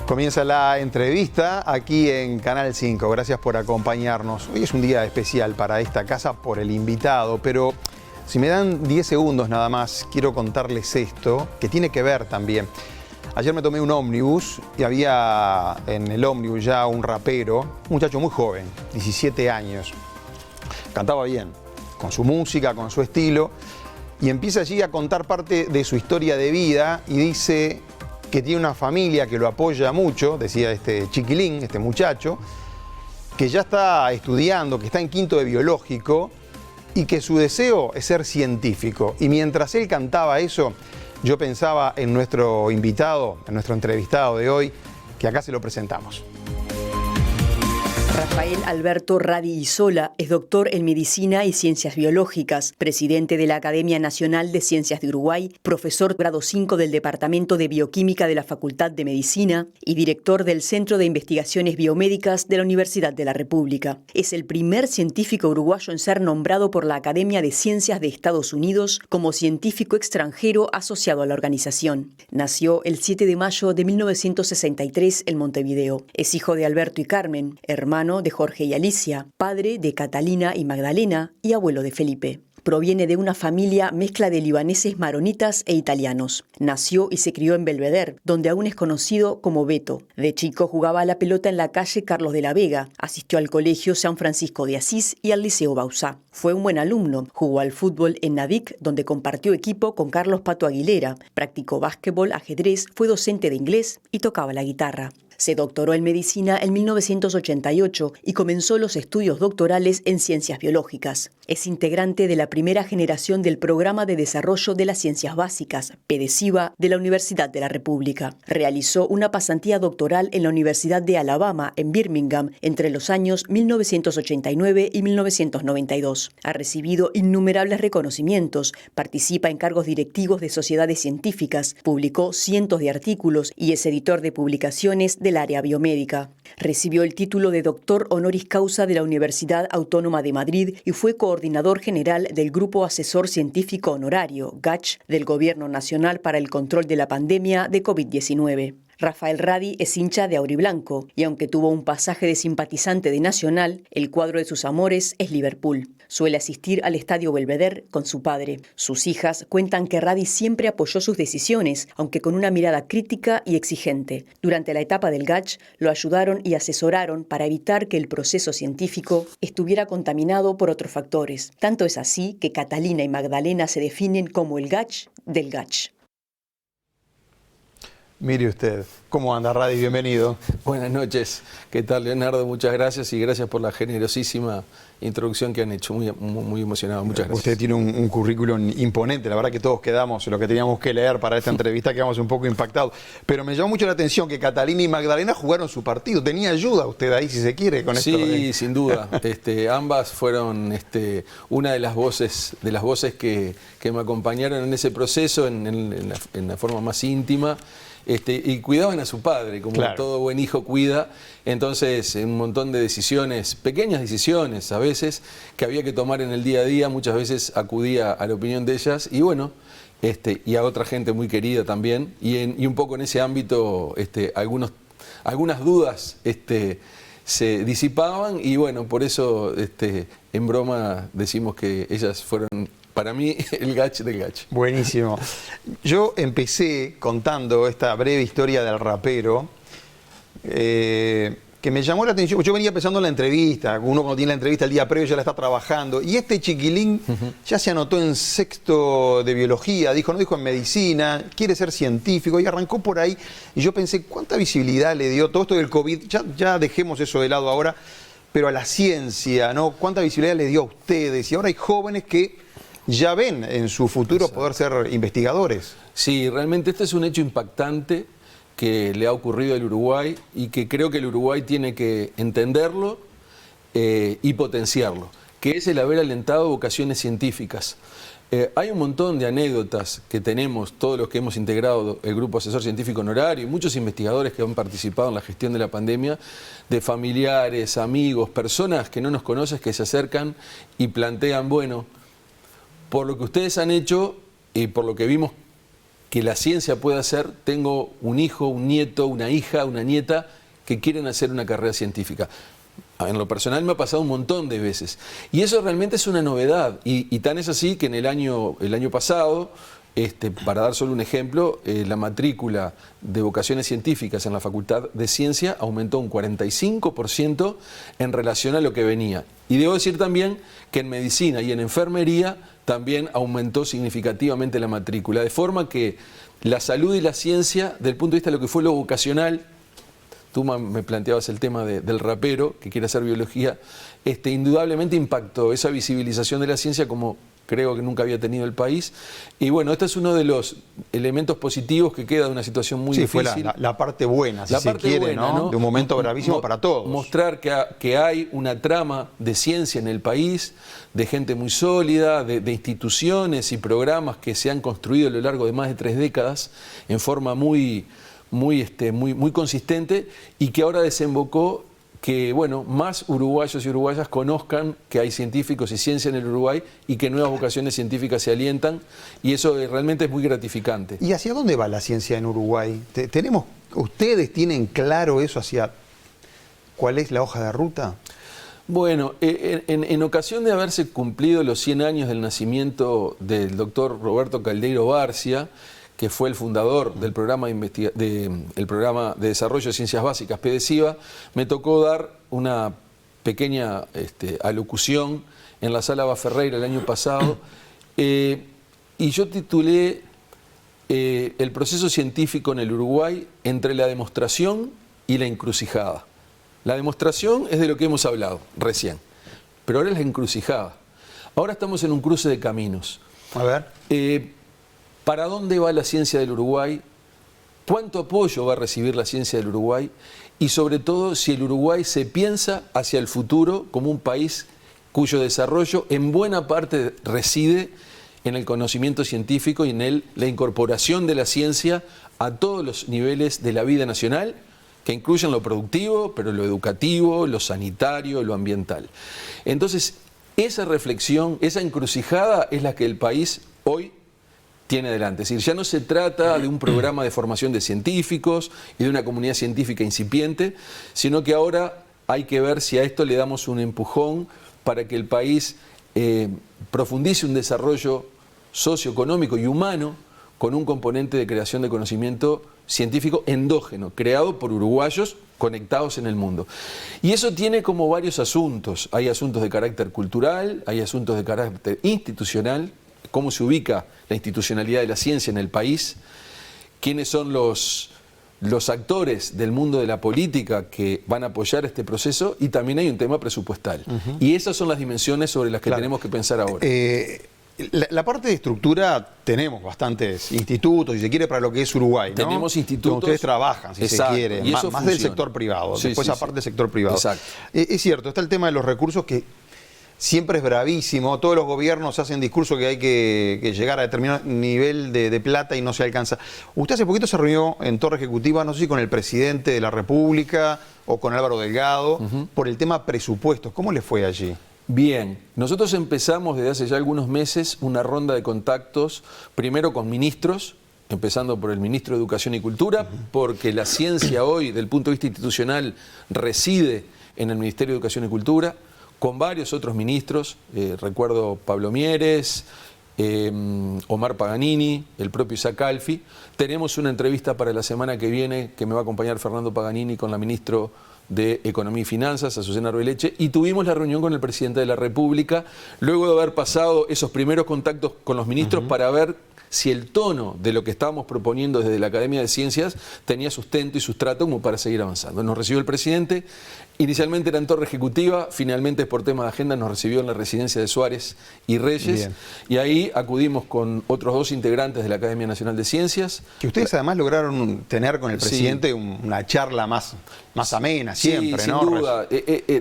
Comienza la entrevista aquí en Canal 5. Gracias por acompañarnos. Hoy es un día especial para esta casa por el invitado, pero si me dan 10 segundos nada más, quiero contarles esto, que tiene que ver también. Ayer me tomé un ómnibus y había en el ómnibus ya un rapero, un muchacho muy joven, 17 años. Cantaba bien, con su música, con su estilo, y empieza allí a contar parte de su historia de vida y dice que tiene una familia que lo apoya mucho, decía este chiquilín, este muchacho, que ya está estudiando, que está en quinto de biológico y que su deseo es ser científico. Y mientras él cantaba eso, yo pensaba en nuestro invitado, en nuestro entrevistado de hoy, que acá se lo presentamos. Rafael Alberto Radi Isola es doctor en Medicina y Ciencias Biológicas, presidente de la Academia Nacional de Ciencias de Uruguay, profesor grado 5 del Departamento de Bioquímica de la Facultad de Medicina y director del Centro de Investigaciones Biomédicas de la Universidad de la República. Es el primer científico uruguayo en ser nombrado por la Academia de Ciencias de Estados Unidos como científico extranjero asociado a la organización. Nació el 7 de mayo de 1963 en Montevideo. Es hijo de Alberto y Carmen, hermano de Jorge y Alicia, padre de Catalina y Magdalena y abuelo de Felipe. Proviene de una familia mezcla de libaneses maronitas e italianos. Nació y se crió en Belvedere, donde aún es conocido como Beto. De chico jugaba a la pelota en la calle Carlos de la Vega, asistió al Colegio San Francisco de Asís y al Liceo Bauzá. Fue un buen alumno, jugó al fútbol en Nadic, donde compartió equipo con Carlos Pato Aguilera, practicó básquetbol, ajedrez, fue docente de inglés y tocaba la guitarra. Se doctoró en medicina en 1988 y comenzó los estudios doctorales en ciencias biológicas. Es integrante de la primera generación del Programa de Desarrollo de las Ciencias Básicas, PDCIBA, de la Universidad de la República. Realizó una pasantía doctoral en la Universidad de Alabama, en Birmingham, entre los años 1989 y 1992. Ha recibido innumerables reconocimientos, participa en cargos directivos de sociedades científicas, publicó cientos de artículos y es editor de publicaciones del área biomédica. Recibió el título de doctor honoris causa de la Universidad Autónoma de Madrid y fue coordinador general del Grupo Asesor Científico Honorario, GACH, del Gobierno Nacional para el Control de la Pandemia de COVID-19. Rafael Radi es hincha de auriblanco y aunque tuvo un pasaje de simpatizante de Nacional, el cuadro de sus amores es Liverpool. Suele asistir al Estadio Belvedere con su padre. Sus hijas cuentan que Radi siempre apoyó sus decisiones, aunque con una mirada crítica y exigente. Durante la etapa del GACH lo ayudaron y asesoraron para evitar que el proceso científico estuviera contaminado por otros factores. Tanto es así que Catalina y Magdalena se definen como el GACH del GACH. Mire usted, ¿cómo anda, Radi? Bienvenido. Buenas noches. ¿Qué tal, Leonardo? Muchas gracias y gracias por la generosísima introducción que han hecho. Muy emocionado. Muchas gracias. Usted tiene un currículum imponente. La verdad que todos quedamos, lo que teníamos que leer para esta entrevista, quedamos un poco impactados. Pero me llamó mucho la atención que Catalina y Magdalena jugaron su partido. ¿Tenía ayuda usted ahí, si se quiere, con esto? Sí, sin duda. Ambas fueron una de las voces que me acompañaron en ese proceso, en la forma más íntima. Y cuidaban a su padre, como claro, todo buen hijo cuida. Entonces, un montón de decisiones, pequeñas decisiones a veces, que había que tomar en el día a día, muchas veces acudía a la opinión de ellas, y bueno, y a otra gente muy querida también, y un poco en ese ámbito, algunas dudas se disipaban, y bueno, por eso en broma decimos que ellas fueron, para mí, el GACH del GACH. Buenísimo. Yo empecé contando esta breve historia del rapero, que me llamó la atención. Yo venía pensando en la entrevista, uno cuando tiene la entrevista el día previo ya la está trabajando, y este chiquilín ya se anotó en sexto de biología, no dijo en medicina, quiere ser científico, y arrancó por ahí, y yo pensé, ¿cuánta visibilidad le dio todo esto del COVID? Ya dejemos eso de lado ahora, pero a la ciencia, ¿no? ¿Cuánta visibilidad le dio a ustedes? Y ahora hay jóvenes que ya ven en su futuro poder ser investigadores. Sí, realmente este es un hecho impactante que le ha ocurrido al Uruguay y que creo que el Uruguay tiene que entenderlo y potenciarlo, que es el haber alentado vocaciones científicas. Hay un montón de anécdotas que tenemos, todos los que hemos integrado el Grupo Asesor Científico Honorario y muchos investigadores que han participado en la gestión de la pandemia, de familiares, amigos, personas que no nos conocen, que se acercan y plantean, bueno, por lo que ustedes han hecho y por lo que vimos que la ciencia puede hacer. Tengo un hijo, un nieto, una hija, una nieta que quieren hacer una carrera científica. En lo personal me ha pasado un montón de veces. Y eso realmente es una novedad. Y tan es así que en el año pasado, para dar solo un ejemplo, la matrícula de vocaciones científicas en la Facultad de Ciencia aumentó un 45% en relación a lo que venía. Y debo decir también que en medicina y en enfermería también aumentó significativamente la matrícula. De forma que la salud y la ciencia, desde el punto de vista de lo que fue lo vocacional, tú me planteabas el tema del rapero que quiere hacer biología, indudablemente impactó esa visibilización de la ciencia como creo que nunca había tenido el país. Y bueno, este es uno de los elementos positivos que queda de una situación muy difícil. Fue la parte buena, si se quiere, ¿no? De un momento gravísimo para todos. Mostrar que hay una trama de ciencia en el país, de gente muy sólida, de instituciones y programas que se han construido a lo largo de más de 3 décadas en forma muy consistente, y que ahora desembocó que, bueno, más uruguayos y uruguayas conozcan que hay científicos y ciencia en el Uruguay y que nuevas vocaciones científicas se alientan, y eso realmente es muy gratificante. ¿Y hacia dónde va la ciencia en Uruguay? ¿Ustedes tienen claro eso, hacia cuál es la hoja de ruta? Bueno, en ocasión de haberse cumplido los 100 años del nacimiento del doctor Roberto Caldeiro Barcia, que fue el fundador del programa el programa de desarrollo de ciencias básicas PDCIVA, me tocó dar una pequeña alocución en la Sala Baferreira el año pasado, y yo titulé el proceso científico en el Uruguay entre la demostración y la encrucijada. La demostración es de lo que hemos hablado recién, pero ahora es la encrucijada. Ahora estamos en un cruce de caminos. A ver. ¿Para dónde va la ciencia del Uruguay? ¿Cuánto apoyo va a recibir la ciencia del Uruguay? Y sobre todo, si el Uruguay se piensa hacia el futuro como un país cuyo desarrollo en buena parte reside en el conocimiento científico y en la incorporación de la ciencia a todos los niveles de la vida nacional, que incluyen lo productivo, pero lo educativo, lo sanitario, lo ambiental. Entonces, esa reflexión, esa encrucijada es la que el país hoy tiene delante. Es decir, ya no se trata de un programa de formación de científicos y de una comunidad científica incipiente, sino que ahora hay que ver si a esto le damos un empujón para que el país profundice un desarrollo socioeconómico y humano con un componente de creación de conocimiento científico endógeno, creado por uruguayos conectados en el mundo. Y eso tiene como varios asuntos. Hay asuntos de carácter cultural, hay asuntos de carácter institucional, cómo se ubica la institucionalidad de la ciencia en el país, quiénes son los actores del mundo de la política que van a apoyar este proceso, y también hay un tema presupuestal. Y esas son las dimensiones sobre las que tenemos que pensar ahora. La parte de estructura, tenemos bastantes institutos, si se quiere, para lo que es Uruguay, ¿no? Tenemos institutos. Donde ustedes trabajan, si se quiere, y eso más del sector privado, sí, después aparte del sector privado. Exacto. Es cierto, está el tema de los recursos que siempre es bravísimo. Todos los gobiernos hacen discurso que hay que llegar a determinado nivel de plata y no se alcanza. Usted hace poquito se reunió en Torre Ejecutiva, no sé si con el presidente de la República o con Álvaro Delgado, por el tema presupuestos. ¿Cómo le fue allí? Bien, nosotros empezamos desde hace ya algunos meses una ronda de contactos, primero con ministros, empezando por el ministro de Educación y Cultura, porque la ciencia hoy, del punto de vista institucional, reside en el Ministerio de Educación y Cultura, con varios otros ministros, recuerdo Pablo Mieres, Omar Paganini, el propio Isaac Alfi. Tenemos una entrevista para la semana que viene que me va a acompañar Fernando Paganini con la ministra de Economía y Finanzas, Azucena Arbeleche, y tuvimos la reunión con el presidente de la República, luego de haber pasado esos primeros contactos con los ministros para ver si el tono de lo que estábamos proponiendo desde la Academia de Ciencias tenía sustento y sustrato como para seguir avanzando. Nos recibió el presidente, inicialmente era en Torre Ejecutiva, finalmente por tema de agenda nos recibió en la residencia de Suárez y Reyes. Bien. Y ahí acudimos con otros 2 integrantes de la Academia Nacional de Ciencias. Que ustedes además lograron tener con el presidente una charla más amena siempre, sí, ¿no? Sin duda.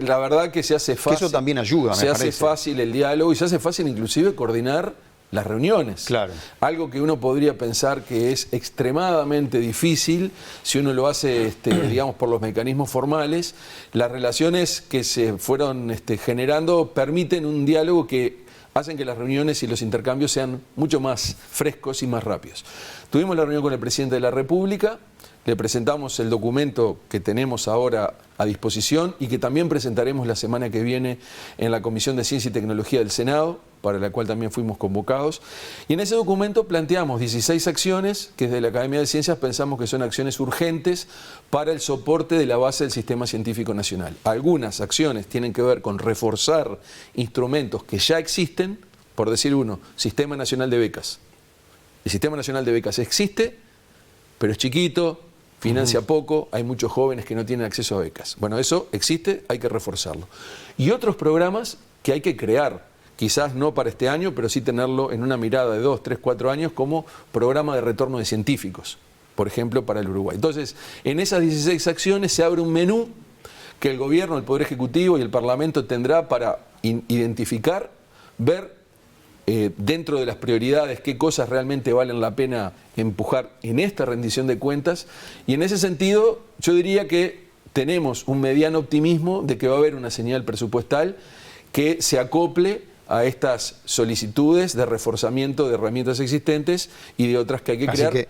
La verdad que se hace fácil. Que eso también ayuda, me parece. Se hace fácil el diálogo y se hace fácil inclusive coordinar las reuniones. Claro. Algo que uno podría pensar que es extremadamente difícil si uno lo hace, digamos, por los mecanismos formales. Las relaciones que se fueron generando permiten un diálogo que hacen que las reuniones y los intercambios sean mucho más frescos y más rápidos. Tuvimos la reunión con el presidente de la República, le presentamos el documento que tenemos ahora a disposición y que también presentaremos la semana que viene en la Comisión de Ciencia y Tecnología del Senado, para la cual también fuimos convocados. Y en ese documento planteamos 16 acciones que desde la Academia de Ciencias pensamos que son acciones urgentes para el soporte de la base del Sistema Científico Nacional. Algunas acciones tienen que ver con reforzar instrumentos que ya existen, por decir uno, Sistema Nacional de Becas. El Sistema Nacional de Becas existe, pero es chiquito, financia poco, hay muchos jóvenes que no tienen acceso a becas. Bueno, eso existe, hay que reforzarlo. Y otros programas que hay que crear, quizás no para este año, pero sí tenerlo en una mirada de 2, 3, 4 años como programa de retorno de científicos, por ejemplo, para el Uruguay. Entonces, en esas 16 acciones se abre un menú que el gobierno, el Poder Ejecutivo y el Parlamento tendrá para identificar, ver dentro de las prioridades qué cosas realmente valen la pena empujar en esta rendición de cuentas, y en ese sentido yo diría que tenemos un mediano optimismo de que va a haber una señal presupuestal que se acople a estas solicitudes de reforzamiento de herramientas existentes y de otras que hay que crear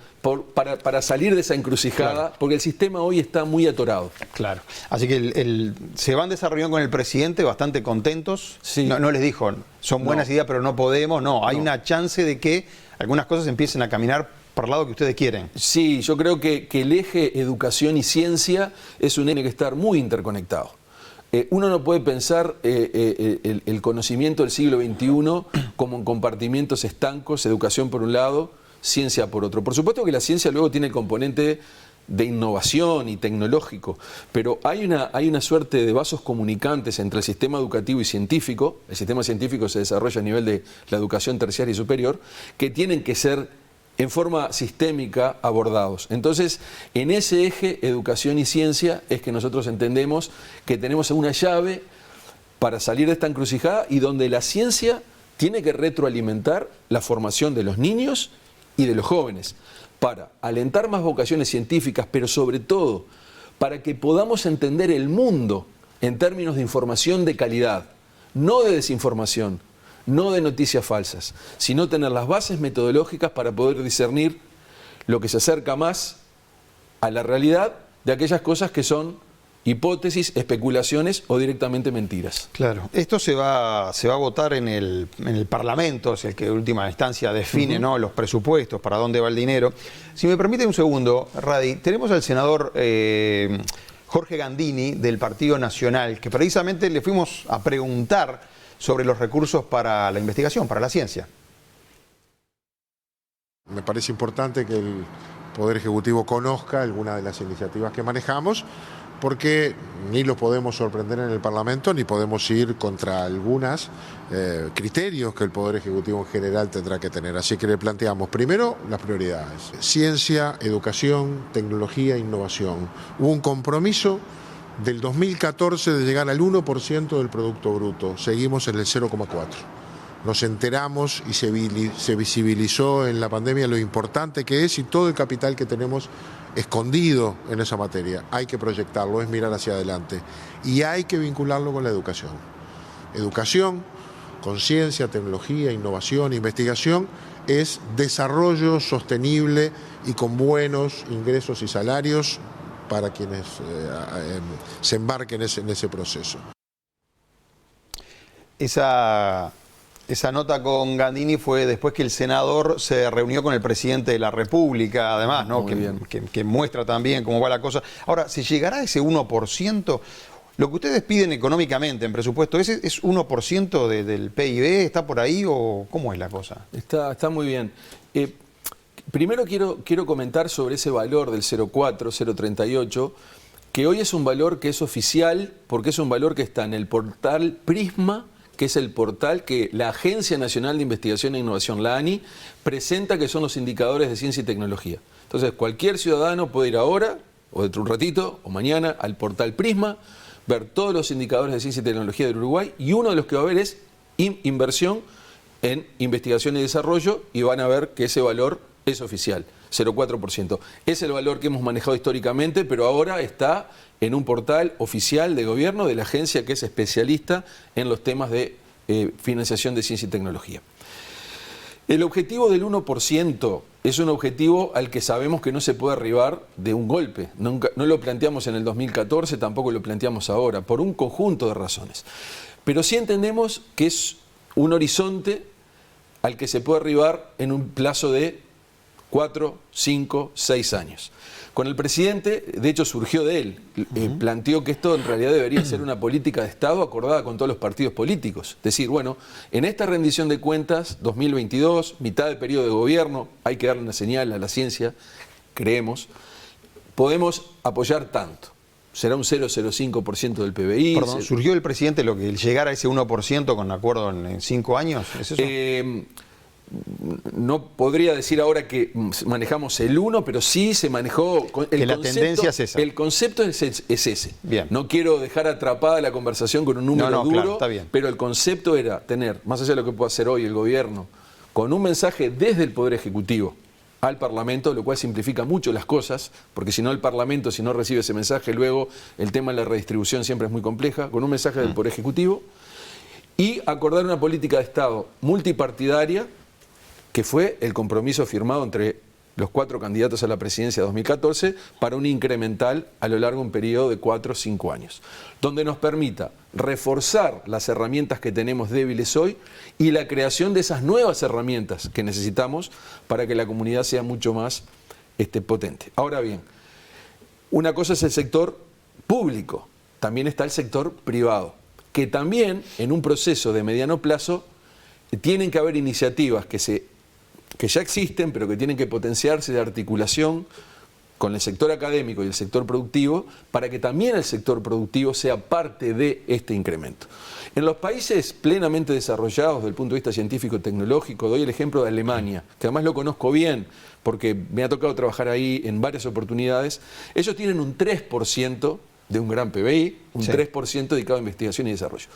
para salir de esa encrucijada, claro, porque el sistema hoy está muy atorado. Claro. Así que se van de esa reunión con el presidente bastante contentos. Sí. No les dijo, son buenas ideas, pero no podemos. No, hay una chance de que algunas cosas empiecen a caminar por el lado que ustedes quieren. Sí, yo creo que el eje educación y ciencia es un eje que tiene que estar muy interconectado. Uno no puede pensar el conocimiento del siglo XXI como en compartimientos estancos, educación por un lado, ciencia por otro. Por supuesto que la ciencia luego tiene el componente de innovación y tecnológico, pero hay una suerte de vasos comunicantes entre el sistema educativo y científico. El sistema científico se desarrolla a nivel de la educación terciaria y superior, que tienen que ser en forma sistémica abordados. Entonces, en ese eje educación y ciencia es que nosotros entendemos que tenemos una llave para salir de esta encrucijada y donde la ciencia tiene que retroalimentar la formación de los niños y de los jóvenes para alentar más vocaciones científicas, pero sobre todo para que podamos entender el mundo en términos de información de calidad, no de desinformación, no de noticias falsas, sino tener las bases metodológicas para poder discernir lo que se acerca más a la realidad de aquellas cosas que son hipótesis, especulaciones o directamente mentiras. Claro. Esto se va a votar en el Parlamento, es el que en última instancia define, ¿no?, los presupuestos, para dónde va el dinero. Si me permite un segundo, Radi, tenemos al senador Jorge Gandini del Partido Nacional, que precisamente le fuimos a preguntar sobre los recursos para la investigación, para la ciencia. Me parece importante que el Poder Ejecutivo conozca algunas de las iniciativas que manejamos, porque ni los podemos sorprender en el Parlamento, ni podemos ir contra algunos criterios que el Poder Ejecutivo en general tendrá que tener. Así que le planteamos primero las prioridades: ciencia, educación, tecnología e innovación. Hubo un compromiso del 2014 de llegar al 1% del Producto Bruto, seguimos en el 0,4%. Nos enteramos y se visibilizó en la pandemia lo importante que es y todo el capital que tenemos escondido en esa materia. Hay que proyectarlo, es mirar hacia adelante y hay que vincularlo con la educación. Educación, con ciencia, tecnología, innovación, investigación, es desarrollo sostenible y con buenos ingresos y salarios para quienes se embarquen en ese proceso. Esa nota con Gandini fue después que el senador se reunió con el presidente de la República, además, ¿no?, que muestra también cómo va la cosa. Ahora, ¿se llegará a ese 1%? Lo que ustedes piden económicamente en presupuesto, ¿ese es 1% del PIB? ¿Está por ahí o cómo es la cosa? Está muy bien. Primero quiero comentar sobre ese valor del 0,4, 0,38, que hoy es un valor que es oficial, porque es un valor que está en el portal Prisma, que es el portal que la Agencia Nacional de Investigación e Innovación, la ANI, presenta, que son los indicadores de ciencia y tecnología. Entonces, cualquier ciudadano puede ir ahora, o dentro de un ratito, o mañana, al portal Prisma, ver todos los indicadores de ciencia y tecnología del Uruguay, y uno de los que va a ver es inversión en investigación y desarrollo, y van a ver que ese valor es oficial, 0,4%. Es el valor que hemos manejado históricamente, pero ahora está en un portal oficial de gobierno de la agencia que es especialista en los temas de financiación de ciencia y tecnología. El objetivo del 1% es un objetivo al que sabemos que no se puede arribar de un golpe. No lo planteamos en el 2014, tampoco lo planteamos ahora, por un conjunto de razones. Pero sí entendemos que es un horizonte al que se puede arribar en un plazo de 4, 5, 6 años. Con el presidente, de hecho surgió de él, planteó que esto en realidad debería ser una política de Estado acordada con todos los partidos políticos. Es decir, bueno, en esta rendición de cuentas, 2022, mitad de periodo de gobierno, hay que darle una señal a la ciencia, creemos, podemos apoyar tanto. Será un 0,05% del PBI. Perdón, ¿surgió el presidente lo que llegar a ese 1% con acuerdo en 5 años? ¿Es eso? No podría decir ahora que manejamos el 1, pero sí se manejó... La tendencia es esa. El concepto es ese. Bien. No quiero dejar atrapada la conversación con un número duro, claro, está bien. pero el concepto era tener, más allá de lo que pueda hacer hoy el gobierno, con un mensaje desde el Poder Ejecutivo al Parlamento, lo cual simplifica mucho las cosas, porque si no el Parlamento, si no recibe ese mensaje, luego el tema de la redistribución siempre es muy compleja, con un mensaje del Poder Ejecutivo, y acordar una política de Estado multipartidaria, que fue el compromiso firmado entre los 4 candidatos a la presidencia de 2014 para un incremental a lo largo de un periodo de 4 o 5 años, donde nos permita reforzar las herramientas que tenemos débiles hoy y la creación de esas nuevas herramientas que necesitamos para que la comunidad sea mucho más potente. Ahora bien, una cosa es el sector público, también está el sector privado, que también en un proceso de mediano plazo tienen que haber iniciativas que ya existen, pero que tienen que potenciarse de articulación con el sector académico y el sector productivo, para que también el sector productivo sea parte de este incremento. En los países plenamente desarrollados desde el punto de vista científico-tecnológico, doy el ejemplo de Alemania, que además lo conozco bien, porque me ha tocado trabajar ahí en varias oportunidades. Ellos tienen un 3% de un gran PBI, un 3% dedicado a investigación y desarrollo.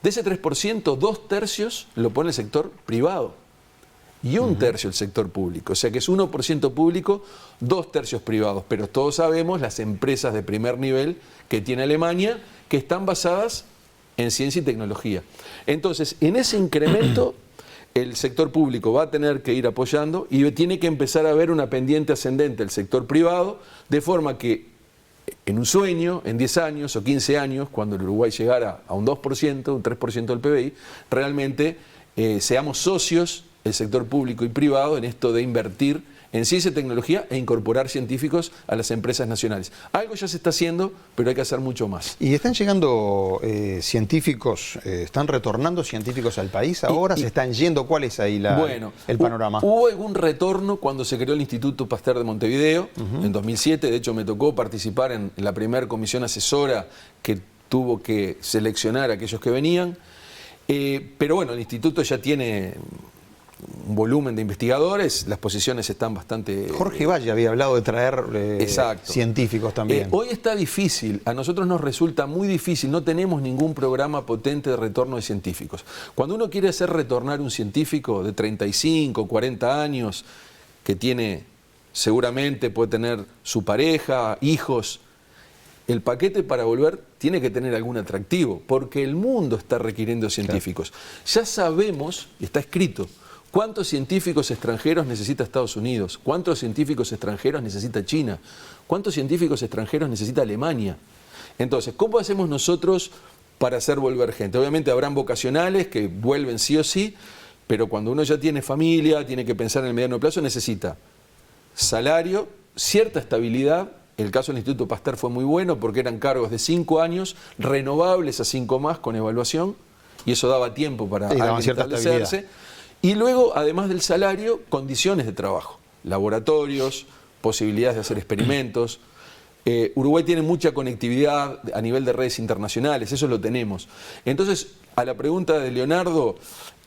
De ese 3%, 2/3 lo pone el sector privado y 1/3 el sector público. O sea que es 1% público, 2/3 privados. Pero todos sabemos las empresas de primer nivel que tiene Alemania, que están basadas en ciencia y tecnología. Entonces, en ese incremento, el sector público va a tener que ir apoyando y tiene que empezar a ver una pendiente ascendente del sector privado, de forma que en un sueño, en 10 años o 15 años, cuando el Uruguay llegara a un 2%, un 3% del PBI, realmente seamos socios, el sector público y privado, en esto de invertir en ciencia y tecnología e incorporar científicos a las empresas nacionales. Algo ya se está haciendo, pero hay que hacer mucho más. ¿Y están llegando científicos, están retornando científicos al país ahora? ¿Se están yendo? ¿Cuál es ahí el panorama? Hubo algún retorno cuando se creó el Instituto Pasteur de Montevideo, en 2007. De hecho, me tocó participar en la primera comisión asesora que tuvo que seleccionar a aquellos que venían. Pero bueno, el instituto ya tiene un volumen de investigadores, las posiciones están bastante... Jorge Valle había hablado de traer científicos también. Hoy está difícil, a nosotros nos resulta muy difícil, no tenemos ningún programa potente de retorno de científicos. Cuando uno quiere hacer retornar un científico de 35, 40 años, que tiene, seguramente puede tener su pareja, hijos, el paquete para volver tiene que tener algún atractivo, porque el mundo está requiriendo científicos. Claro. Ya sabemos, y está escrito, ¿cuántos científicos extranjeros necesita Estados Unidos? ¿Cuántos científicos extranjeros necesita China? ¿Cuántos científicos extranjeros necesita Alemania? Entonces, ¿cómo hacemos nosotros para hacer volver gente? Obviamente habrán vocacionales que vuelven sí o sí, pero cuando uno ya tiene familia, tiene que pensar en el mediano plazo, necesita salario, cierta estabilidad. El caso del Instituto Pasteur fue muy bueno porque eran cargos de 5 años, renovables a 5 más con evaluación, y eso daba tiempo para establecerse. Y luego, además del salario, condiciones de trabajo, laboratorios, posibilidades de hacer experimentos. Uruguay tiene mucha conectividad a nivel de redes internacionales, eso lo tenemos. Entonces, a la pregunta de Leonardo,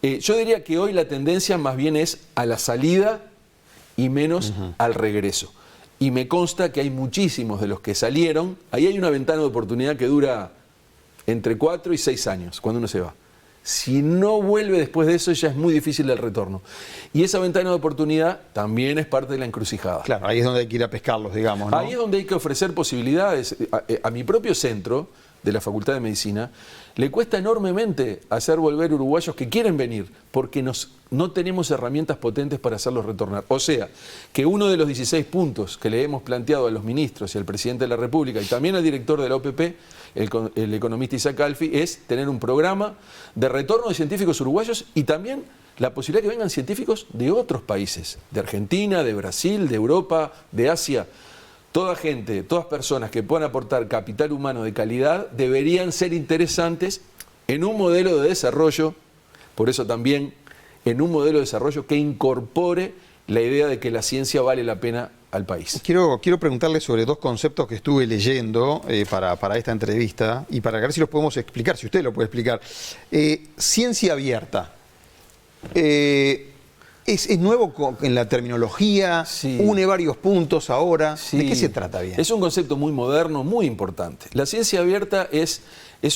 yo diría que hoy la tendencia más bien es a la salida y menos al regreso. Y me consta que hay muchísimos de los que salieron, ahí hay una ventana de oportunidad que dura entre 4 y 6 años, cuando uno se va. Si no vuelve después de eso, ya es muy difícil el retorno. Y esa ventana de oportunidad también es parte de la encrucijada. Claro, ahí es donde hay que ir a pescarlos, digamos, ¿no? Ahí es donde hay que ofrecer posibilidades. A mi propio centro, de la Facultad de Medicina, le cuesta enormemente hacer volver uruguayos que quieren venir, porque no tenemos herramientas potentes para hacerlos retornar. O sea, que uno de los 16 puntos que le hemos planteado a los ministros y al presidente de la República y también al director de la OPP, el economista Isaac Alfi, es tener un programa de retorno de científicos uruguayos y también la posibilidad de que vengan científicos de otros países, de Argentina, de Brasil, de Europa, de Asia. Toda gente, todas personas que puedan aportar capital humano de calidad deberían ser interesantes en un modelo de desarrollo, por eso también en un modelo de desarrollo que incorpore la idea de que la ciencia vale la pena al país. Quiero preguntarle sobre dos conceptos que estuve leyendo para esta entrevista y para ver si los podemos explicar, si usted lo puede explicar. Ciencia abierta. ¿Es nuevo en la terminología? Sí. ¿Une varios puntos ahora? Sí. ¿De qué se trata bien? Es un concepto muy moderno, muy importante. La ciencia abierta es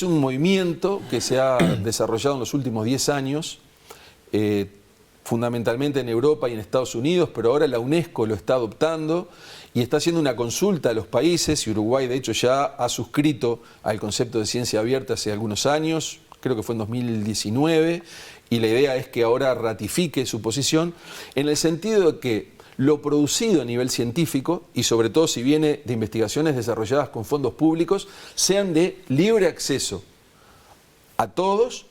un movimiento que se ha desarrollado en los últimos 10 años, fundamentalmente en Europa y en Estados Unidos, pero ahora la UNESCO lo está adoptando y está haciendo una consulta a los países, y Uruguay de hecho ya ha suscrito al concepto de ciencia abierta hace algunos años, creo que fue en 2019, y la idea es que ahora ratifique su posición en el sentido de que lo producido a nivel científico, y sobre todo si viene de investigaciones desarrolladas con fondos públicos, sean de libre acceso a todos,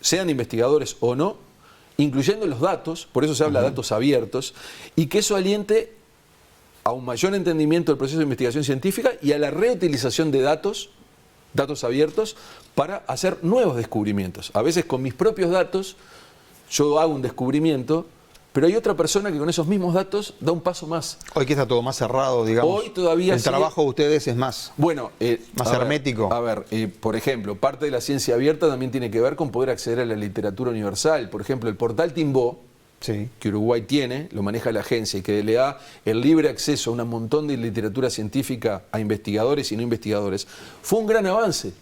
sean investigadores o no, incluyendo los datos, por eso se habla de datos abiertos, y que eso aliente a un mayor entendimiento del proceso de investigación científica y a la reutilización de datos abiertos, para hacer nuevos descubrimientos. A veces con mis propios datos yo hago un descubrimiento, pero hay otra persona que con esos mismos datos da un paso más. Hoy que está todo más cerrado, digamos. Hoy todavía el trabajo de ustedes es más, más hermético. Por ejemplo, parte de la ciencia abierta también tiene que ver con poder acceder a la literatura universal. Por ejemplo, el portal Timbó, sí, que Uruguay tiene, lo maneja la agencia, y que le da el libre acceso a un montón de literatura científica a investigadores y no investigadores, fue un gran avance.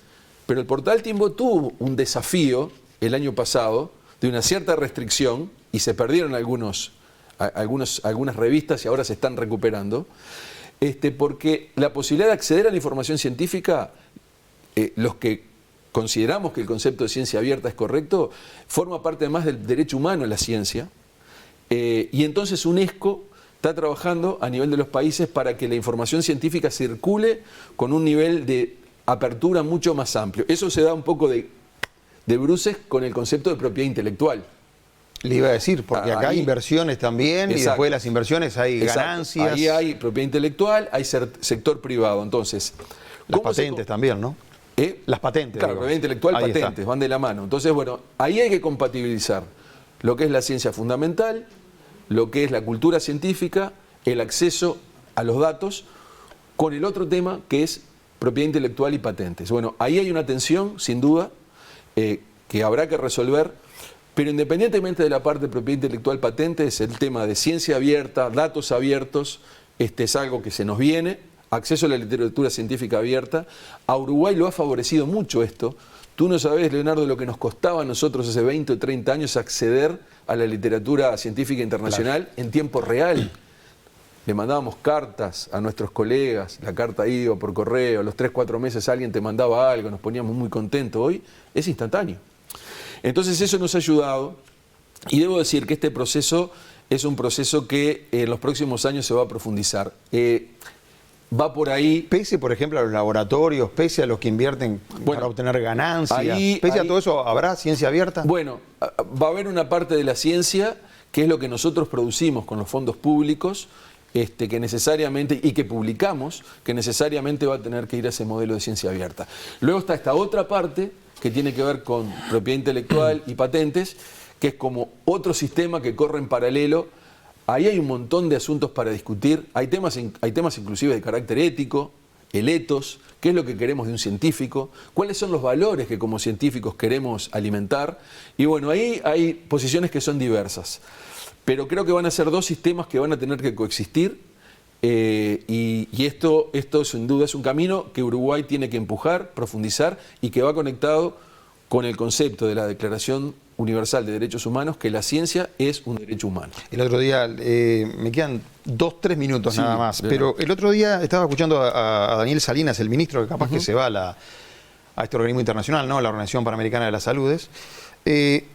Pero el portal Timbó tuvo un desafío el año pasado de una cierta restricción, y se perdieron algunas revistas y ahora se están recuperando, porque la posibilidad de acceder a la información científica, los que consideramos que el concepto de ciencia abierta es correcto, forma parte además del derecho humano en la ciencia, y entonces UNESCO está trabajando a nivel de los países para que la información científica circule con un nivel de apertura mucho más amplio. Eso se da un poco de bruces con el concepto de propiedad intelectual. Le iba a decir, porque acá hay inversiones también, exacto, y después de las inversiones hay ganancias. Ahí hay propiedad intelectual, hay sector privado. Entonces, las patentes también, ¿no? Las patentes. Claro, propiedad intelectual, ahí patentes, está, van de la mano. Entonces, bueno, ahí hay que compatibilizar lo que es la ciencia fundamental, lo que es la cultura científica, el acceso a los datos, con el otro tema que es propiedad intelectual y patentes. Bueno, ahí hay una tensión, sin duda, que habrá que resolver, pero independientemente de la parte de propiedad intelectual, patentes, el tema de ciencia abierta, datos abiertos, es algo que se nos viene, acceso a la literatura científica abierta. A Uruguay lo ha favorecido mucho esto. Tú no sabés, Leonardo, lo que nos costaba a nosotros hace 20 o 30 años acceder a la literatura científica internacional, claro, en tiempo real. Le mandábamos cartas a nuestros colegas, la carta iba por correo, a los 3-4 meses alguien te mandaba algo, nos poníamos muy contentos. Hoy es instantáneo. Entonces eso nos ha ayudado, y debo decir que este proceso es un proceso que en los próximos años se va a profundizar. Va por ahí. Pese, por ejemplo, a los laboratorios, pese a los que invierten para obtener ganancias, pese a todo eso, ¿habrá ciencia abierta? Bueno, va a haber una parte de la ciencia que es lo que nosotros producimos con los fondos públicos, que necesariamente, y que publicamos, que necesariamente va a tener que ir a ese modelo de ciencia abierta. Luego está esta otra parte que tiene que ver con propiedad intelectual y patentes, que es como otro sistema que corre en paralelo. Ahí hay un montón de asuntos para discutir, hay temas inclusive de carácter ético, el ethos, qué es lo que queremos de un científico, cuáles son los valores que como científicos queremos alimentar, y bueno, ahí hay posiciones que son diversas. Pero creo que van a ser dos sistemas que van a tener que coexistir, y esto sin duda es un camino que Uruguay tiene que empujar, profundizar, y que va conectado con el concepto de la Declaración Universal de Derechos Humanos, que la ciencia es un derecho humano. El otro día, me quedan 2-3 minutos nada más, pero el otro día estaba escuchando a Daniel Salinas, el ministro, que capaz que se va a a este organismo internacional, ¿no? La Organización Panamericana de la Salud.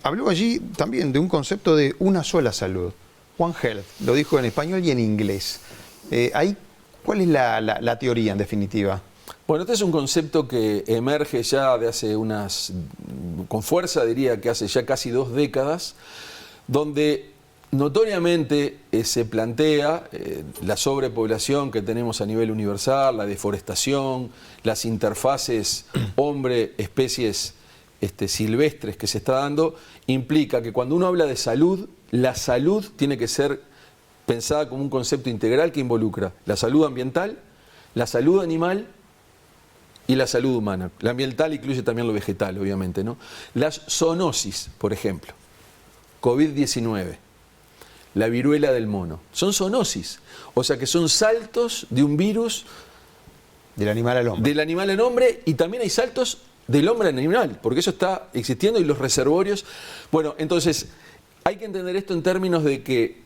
Habló allí también de un concepto de una sola salud, One Health, lo dijo en español y en inglés. Ahí, ¿cuál es la teoría en definitiva? Bueno, este es un concepto que emerge ya de hace con fuerza diría que hace ya casi 2 décadas, donde notoriamente se plantea la sobrepoblación que tenemos a nivel universal, la deforestación, las interfaces hombre-especies silvestres que se está dando, implica que cuando uno habla de salud, la salud tiene que ser pensada como un concepto integral que involucra la salud ambiental, la salud animal y la salud humana. La ambiental incluye también lo vegetal, obviamente, ¿no? Las zoonosis, por ejemplo, COVID-19, la viruela del mono, son zoonosis, o sea que son saltos de un virus del animal al hombre. Del animal al hombre, y también hay saltos del hombre al animal, porque eso está existiendo y los reservorios. Bueno, entonces hay que entender esto en términos de que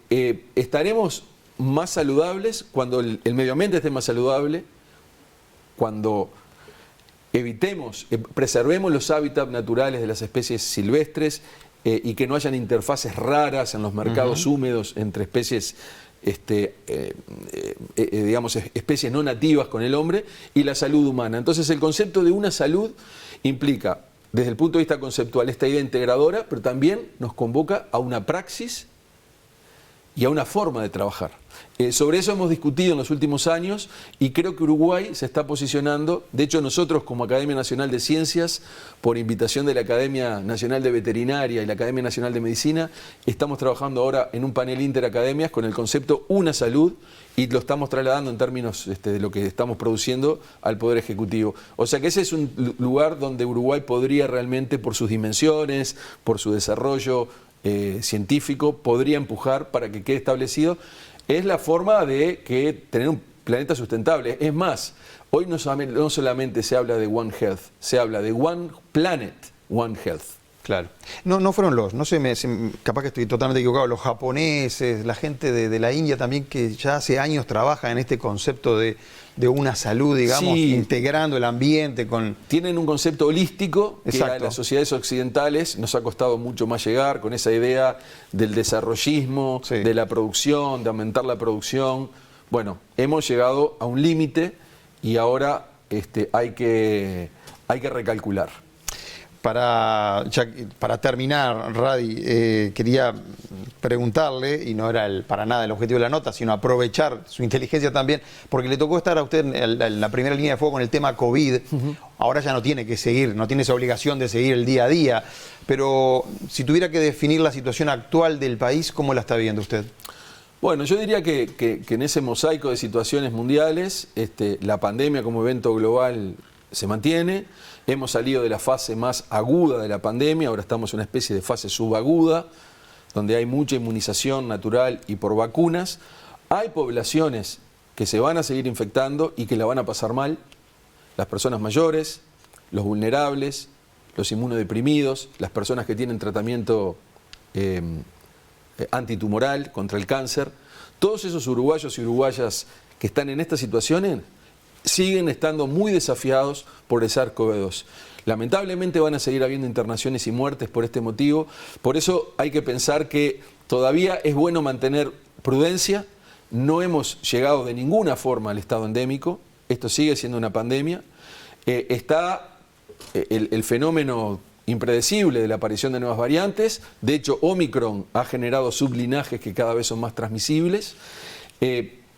estaremos más saludables cuando el medio ambiente esté más saludable, cuando preservemos los hábitats naturales de las especies silvestres y que no hayan interfaces raras en los mercados húmedos entre especies, digamos, especies no nativas con el hombre, y la salud humana. Entonces el concepto de una salud implica, desde el punto de vista conceptual, esta idea integradora, pero también nos convoca a una praxis y a una forma de trabajar. Sobre eso hemos discutido en los últimos años y creo que Uruguay se está posicionando. De hecho, nosotros como Academia Nacional de Ciencias, por invitación de la Academia Nacional de Veterinaria y la Academia Nacional de Medicina, estamos trabajando ahora en un panel interacademias con el concepto Una Salud y lo estamos trasladando en términos de lo que estamos produciendo al Poder Ejecutivo. O sea que ese es un lugar donde Uruguay podría realmente, por sus dimensiones, por su desarrollo científico, podría empujar para que quede establecido. Es la forma de tener un planeta sustentable. Es más, hoy no solamente se habla de One Health, se habla de One Planet, One Health. Claro. No fueron capaz que estoy totalmente equivocado, los japoneses, la gente de la India también, que ya hace años trabaja en este concepto de una salud, digamos, sí, integrando el ambiente con... Tienen un concepto holístico que Exacto. a las sociedades occidentales nos ha costado mucho más llegar, con esa idea del desarrollismo, sí, de la producción, de aumentar la producción. Bueno, hemos llegado a un límite y ahora hay que recalcular. Para terminar, Radi, quería preguntarle, y no era para nada el objetivo de la nota, sino aprovechar su inteligencia también, porque le tocó estar a usted en la primera línea de fuego con el tema COVID. Ahora ya no tiene que seguir, no tiene esa obligación de seguir el día a día, pero si tuviera que definir la situación actual del país, ¿cómo la está viendo usted? Bueno, yo diría que en ese mosaico de situaciones mundiales, la pandemia como evento global se mantiene. Hemos salido de la fase más aguda de la pandemia, ahora estamos en una especie de fase subaguda, donde hay mucha inmunización natural y por vacunas. Hay poblaciones que se van a seguir infectando y que la van a pasar mal, las personas mayores, los vulnerables, los inmunodeprimidos, las personas que tienen tratamiento antitumoral contra el cáncer. Todos esos uruguayos y uruguayas que están en estas situaciones siguen estando muy desafiados por el SARS-CoV-2. Lamentablemente van a seguir habiendo internaciones y muertes por este motivo. Por eso hay que pensar que todavía es bueno mantener prudencia. No hemos llegado de ninguna forma al estado endémico. Esto sigue siendo una pandemia. Está el fenómeno impredecible de la aparición de nuevas variantes. De hecho, Omicron ha generado sublinajes que cada vez son más transmisibles.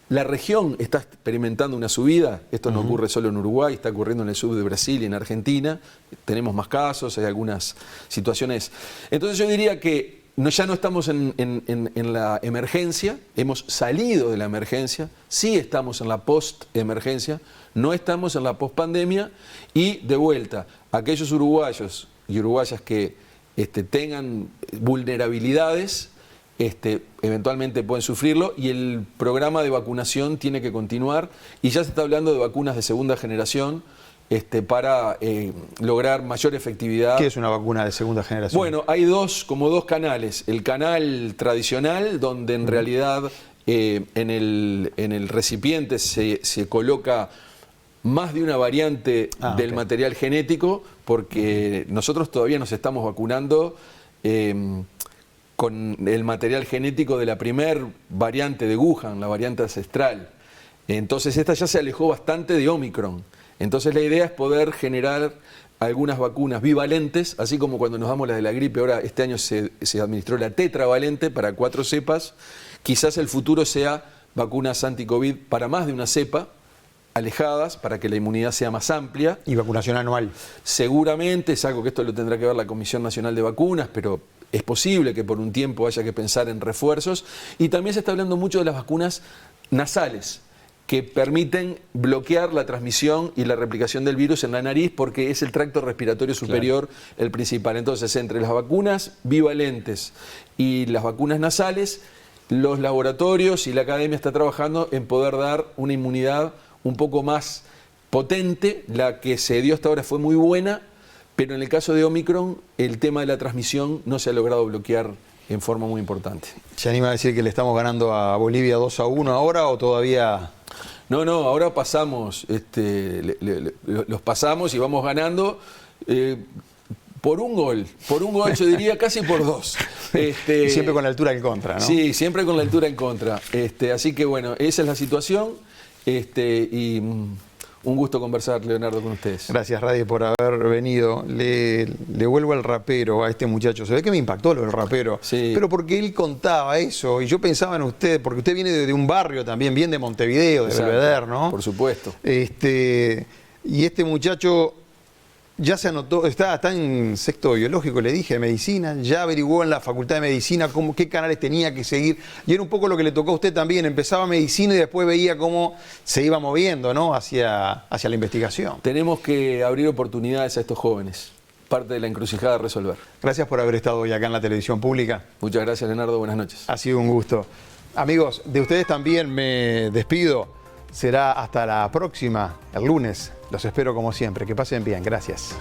La región está experimentando una subida, esto no ocurre solo en Uruguay, está ocurriendo en el sur de Brasil y en Argentina, tenemos más casos, hay algunas situaciones. Entonces yo diría que ya no estamos en la emergencia, hemos salido de la emergencia, sí estamos en la post-emergencia, no estamos en la post-pandemia y de vuelta, aquellos uruguayos y uruguayas que tengan vulnerabilidades, eventualmente pueden sufrirlo y el programa de vacunación tiene que continuar y ya se está hablando de vacunas de segunda generación para lograr mayor efectividad. ¿Qué es una vacuna de segunda generación? Bueno, hay como dos canales. El canal tradicional, donde en realidad en el recipiente se coloca más de una variante del ok. material genético, porque nosotros todavía nos estamos vacunando con el material genético de la primer variante de Wuhan, la variante ancestral. Entonces esta ya se alejó bastante de Omicron. Entonces la idea es poder generar algunas vacunas bivalentes, así como cuando nos damos las de la gripe, ahora este año se administró la tetravalente para 4 cepas. Quizás el futuro sea vacunas anti-COVID para más de una cepa, alejadas, para que la inmunidad sea más amplia. Y vacunación anual. Seguramente, es algo que esto lo tendrá que ver la Comisión Nacional de Vacunas, pero es posible que por un tiempo haya que pensar en refuerzos. Y también se está hablando mucho de las vacunas nasales, que permiten bloquear la transmisión y la replicación del virus en la nariz, porque es el tracto respiratorio superior el principal. Entonces, entre las vacunas bivalentes y las vacunas nasales, los laboratorios y la academia está trabajando en poder dar una inmunidad un poco más potente. La que se dio hasta ahora fue muy buena, pero en el caso de Omicron, el tema de la transmisión no se ha logrado bloquear en forma muy importante. ¿Se anima a decir que le estamos ganando a Bolivia 2-1 ahora o todavía...? No, ahora pasamos, los pasamos y vamos ganando por un gol, yo diría casi por 2. Siempre con la altura en contra, ¿no? Sí, siempre con la altura en contra. Así que bueno, esa es la situación y un gusto conversar, Leonardo, con ustedes. Gracias, Radi, por haber venido. Le vuelvo al rapero, a este muchacho. Se ve que me impactó lo del rapero. Sí. Pero porque él contaba eso y yo pensaba en usted, porque usted viene de un barrio también, bien de Montevideo, de Exacto, Belvedere, ¿no? Por supuesto. Y este muchacho ya se anotó, está en sexto biológico, le dije, de medicina, ya averiguó en la Facultad de Medicina qué canales tenía que seguir. Y era un poco lo que le tocó a usted también. Empezaba medicina y después veía cómo se iba moviendo, ¿no? hacia la investigación. Tenemos que abrir oportunidades a estos jóvenes. Parte de la encrucijada a resolver. Gracias por haber estado hoy acá en la televisión pública. Muchas gracias, Leonardo. Buenas noches. Ha sido un gusto. Amigos, de ustedes también me despido. Será hasta la próxima, el lunes. Los espero como siempre. Que pasen bien. Gracias.